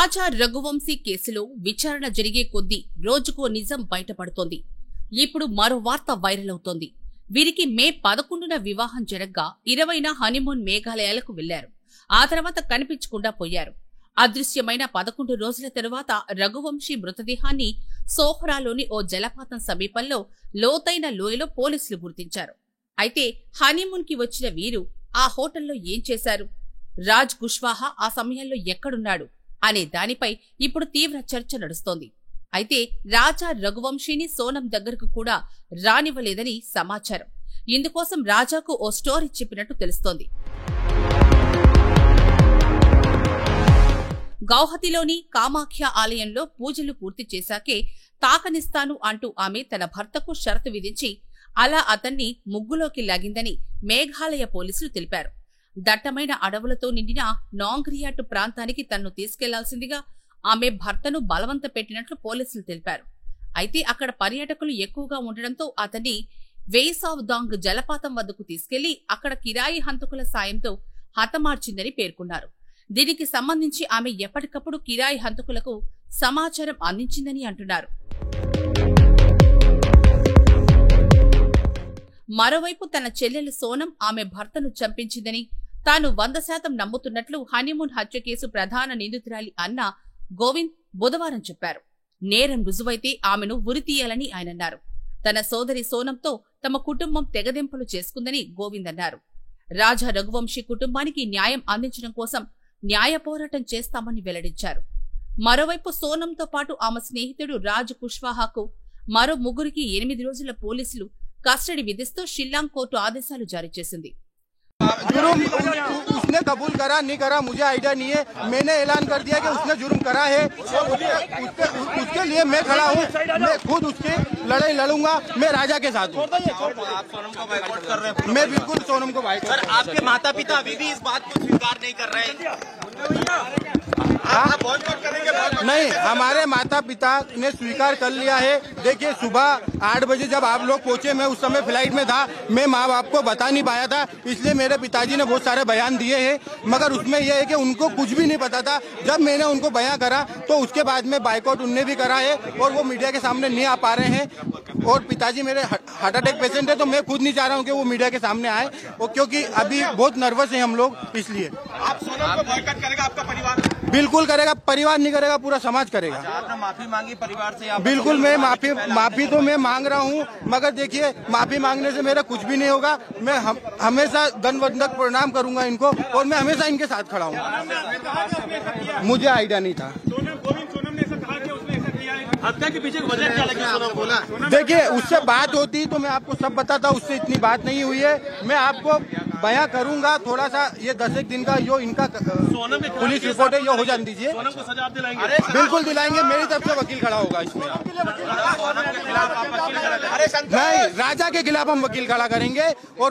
రాజా రఘువంశీ కేసులో విచారణ జరిగే కొద్దీ రోజుకో నిజం బయటపడుతోంది. ఇప్పుడు మరో వార్త వైరల్ అవుతోంది. వీరికి మే 11న వివాహం జరగ్గా 20న హనీమూన్ మేఘాలయాలకు వెళ్లారు. ఆ తర్వాత కనిపించకుండా పోయారు. అదృశ్యమైన 11 రోజుల తరువాత రఘువంశీ మృతదేహాన్ని సోహ్రాలోని ఓ జలపాతం సమీపంలో లోతైన లోయలో పోలీసులు గుర్తించారు. అయితే హనీమూన్ కి వచ్చిన వీరు ఆ హోటల్లో ఏం చేశారు, రాజ్ కుష్వాహా ఆ సమయంలో ఎక్కడున్నాడు అనే దానిపై ఇప్పుడు తీవ్ర చర్చ నడుస్తోంది. అయితే రాజా రఘువంశీని సోనం దగ్గరకు కూడా రానివ్వలేదని సమాచారం. ఇందుకోసం రాజాకు ఓ స్టోరీ చెప్పినట్టు తెలుస్తోంది. గౌహతిలోని కామాఖ్య ఆలయంలో పూజలు పూర్తి చేశాకే తాకనిస్తాను అంటూ ఆమె తన భర్తకు షరతు విధించి అలా అతన్ని ముగ్గులోకి లాగిందని మేఘాలయ పోలీసులు తెలిపారు. దట్టమైన అడవులతో నిండిన నాంగ్రియాట్ ప్రాంతానికి తన్ను తీసుకెళ్లాల్సిందిగా ఆమె భర్తను బలవంత పెట్టినట్లు పోలీసులు తెలిపారు. అయితే అక్కడ పర్యాటకులు ఎక్కువగా ఉండడంతో అతన్ని వేయిసావ్దాంగ్ జలపాతం వద్దకు తీసుకెళ్లి అక్కడ కిరాయి హంతకుల సాయంతో హతమార్చిందని పేర్కొన్నారు. దీనికి సంబంధించి ఆమె ఎప్పటికప్పుడు కిరాయి హంతకులకు సమాచారం అందించిందని అంటున్నారు. మరోవైపు తన చెల్లెలు సోనం ఆమె భర్తను చంపించిందని తాను 100% నమ్ముతున్నట్లు హనీమూన్ హత్య కేసు ప్రధాన నిందితురాలి అన్న గోవింద్ బుధవారం చెప్పారు. నేరం రుజువైతే ఆమెను ఉరితీయాలని ఆయనన్నారు. తన సోదరి సోనంతో తమ కుటుంబం తెగదెంపులు చేసుకుందని గోవింద్ అన్నారు. రాజా రఘువంశీ కుటుంబానికి న్యాయం అందించడం కోసం న్యాయ పోరాటం చేస్తామని వెల్లడించారు. మరోవైపు సోనంతో పాటు ఆమె స్నేహితుడు రాజ్ కుష్వాహాకు మరో ముగ్గురికి 8 రోజుల పోలీసులు కస్టడీ విధిస్తూ షిల్లాంగ్ కోర్టు ఆదేశాలు జారీ చేసింది. जुर्म उसने कबूल करा नहीं करा मुझे आइडिया नहीं है। मैंने ऐलान कर दिया कि उसने जुर्म करा है और उसके लिए मैं खड़ा हूँ। मैं खुद उसकी लड़ाई लड़ूंगा। मैं राजा के साथ हूँ। आप सोनम को बाइकआउट कर रहे हैं? मैं बिल्कुल सोनम को बाइकआउट। सर, आपके माता पिता अभी भी इस बात को स्वीकार नहीं कर रहे हैं? नहीं, हमारे माता पिता ने स्वीकार कर लिया है। देखिए, सुबह 8 बजे जब आप लोग पहुंचे, मैं उस समय फ्लाइट में था। मैं माँ बाप को बता नहीं पाया था, इसलिए मेरे पिताजी ने बहुत सारे बयान दिए हैं, मगर उसमें यह है कि उनको कुछ भी नहीं पता था। जब मैंने उनको बयान करा तो उसके बाद में बाइकआउट उनने भी करा है और वो मीडिया के सामने नहीं आ पा रहे हैं। और पिताजी मेरे हार्ट अटैक पेशेंट है, तो मैं खुद नहीं चाह रहा हूँ कि वो मीडिया के सामने आए, और क्योंकि अभी बहुत नर्वस है हम लोग, इसलिए। आप सोनम को बॉयकॉट करेगा आपका परिवार? बिल्कुल करेगा, परिवार नहीं करेगा, पूरा समाज करेगा। आपने माफी मांगी परिवार से? बिल्कुल, मैं माफी तो मैं मांग रहा हूँ, मगर देखिए, माफी मांगने से मेरा कुछ भी नहीं होगा। मैं हमेशा दंडवत प्रणाम करूंगा इनको, और मैं हमेशा इनके साथ खड़ा हूँ। मुझे आइडिया नहीं था। सोनम ने ऐसा कहा कि उसने ऐसा किया है। हत्या के पीछे वजह क्या लगी सोनम बोला? देखिए, उससे बात होती तो मैं आपको सब बताता, उससे इतनी बात नहीं हुई है। मैं आपको बयां करूंगा थोड़ा सा, ये 10 दिन का जो इनका पुलिस रिपोर्ट है ये हो जाने दीजिए। सोनम को सजा दिलाएंगे? बिल्कुल दिलाएंगे, मेरी तरफ से वकील खड़ा होगा इसमें। नहीं, राजा के खिलाफ हम वकील खड़ा करेंगे, और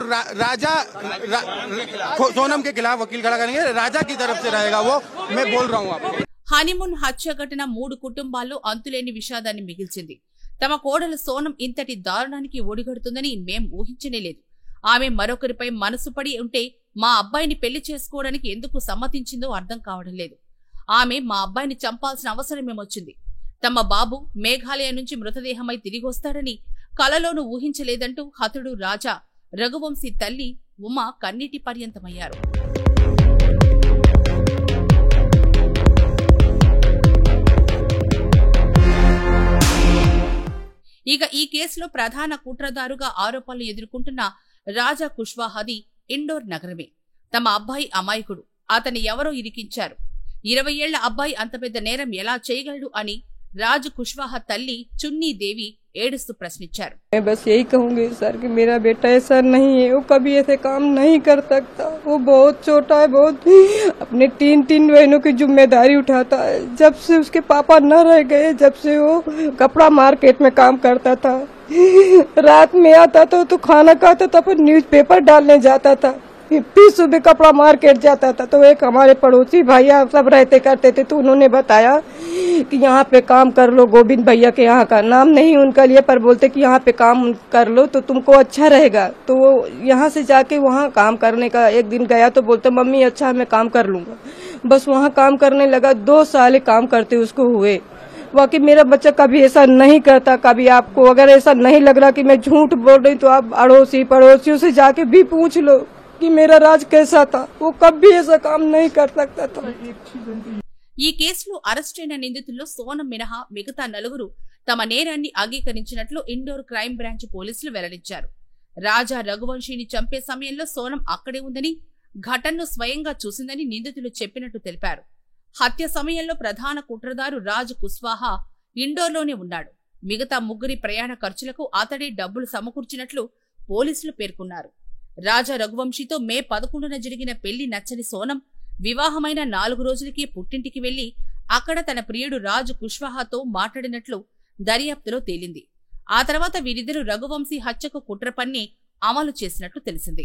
सोनम के खिलाफ वकील खड़ा करेंगे। राजा की तरफ से रहेगा वो, मैं बोल रहा हूँ आपको। హనీమూన్ హత్య ఘటన 3 కుటుంబాల్లో అంతులేని విషాదాన్ని మిగిల్చింది. తమ కోడలు సోనం ఇంతటి దారుణానికి ఒడిగడుతుందని మేం ఊహించనేలేదు. ఆమె మరొకరిపై మనసు పడి ఉంటే మా అబ్బాయిని పెళ్లి చేసుకోవడానికి ఎందుకు సమ్మతించిందో అర్థం కావడం లేదు. ఆమె మా అబ్బాయిని చంపాల్సిన అవసరమేమొచ్చింది. తమ బాబు మేఘాలయ నుంచి మృతదేహమై తిరిగొస్తాడని కలలోనూ ఊహించలేదంటూ హతుడు రాజా రఘువంశీ తల్లి ఉమా కన్నీటి పర్యంతమయ్యారు. ఇక ఈ కేసులో ప్రధాన కుట్రదారుగా ఆరోపణలు ఎదుర్కొంటున్న రాజా కుష్వాహాది ఇండోర్ నగరమే. తమ అబ్బాయి అమాయకుడు, అతన్ని ఎవరో ఇరికించారు. 20 ఏళ్ల అబ్బాయి అంత పెద్ద నేరం ఎలా చేయగలడు అని రాజ్ కుష్వాహా తల్లి చున్నీ దేవి ఏడుస్తూ ప్రశ్నించారు. मैं बस यही कहूंगी सर कि मेरा बेटा ऐसा नहीं है, वो कभी ऐसे काम नहीं कर सकता। वो बहुत छोटा है, बहुत अपने 3 बहनों की जिम्मेदारी उठाता है। जब से उसके पापा न रह गए, जब से वो कपड़ा मार्केट में काम करता था, रात में आता था तो खाना खाता था, फिर न्यूज़पेपर डालने जाता था, फिर सुबह कपड़ा मार्केट जाता था। तो एक हमारे पड़ोसी भैया सब रहते करते थे, तो उन्होंने बताया कि यहाँ पे काम कर लो। गोविंद भैया के यहाँ का नाम नहीं उनका लिए, पर बोलते कि यहाँ पे काम कर लो तो तुमको अच्छा रहेगा। तो वो यहाँ से जाके वहाँ काम करने का एक दिन गया तो बोलते मम्मी अच्छा मैं काम कर लूंगा। बस वहाँ काम करने लगा। 2 साल काम करते उसको हुए। बाकी मेरा बच्चा कभी ऐसा नहीं करता। कभी आपको अगर ऐसा नहीं लग रहा कि मैं झूठ बोल रही तो आप अड़ोसी पड़ोसियों से जाके भी पूछ लो कि मेरा राज कैसा था। वो कभी ऐसा काम नहीं कर सकता था। ఈ కేసులో అరెస్టైన నిందితుల్లో సోనం మినహా మిగతా నలుగురు తమ నేరాన్ని అంగీకరించినట్లు ఇండోర్ క్రైమ్ బ్రాంచ్ పోలీసులు వెల్లడించారు. రాజా రఘువంశీని చంపే సమయంలో సోనం అక్కడే ఉందని, ఘటనను స్వయంగా చూసిందని నిందితులు చెప్పినట్టు తెలిపారు. హత్య సమయంలో ప్రధాన కుట్రదారు రాజ్ కుష్వాహా ఇండోర్లోనే ఉన్నాడు. మిగతా ముగ్గురి ప్రయాణ ఖర్చులకు అతడే డబ్బులు సమకూర్చినట్లు పోలీసులు పేర్కొన్నారు. రాజా రఘువంశీతో మే 11న జరిగిన పెళ్లి నచ్చని సోనం వివాహమైన 4 రోజులకే పుట్టింటికి వెళ్లి అక్కడ తన ప్రియుడు రాజ్ కుష్వాహాతో మాట్లాడినట్లు దర్యాప్తులో తేలింది. ఆ తర్వాత వీరిద్దరూ రఘువంశీ హత్యకు కుట్ర పన్ని అమలు చేసినట్లు తెలిసింది.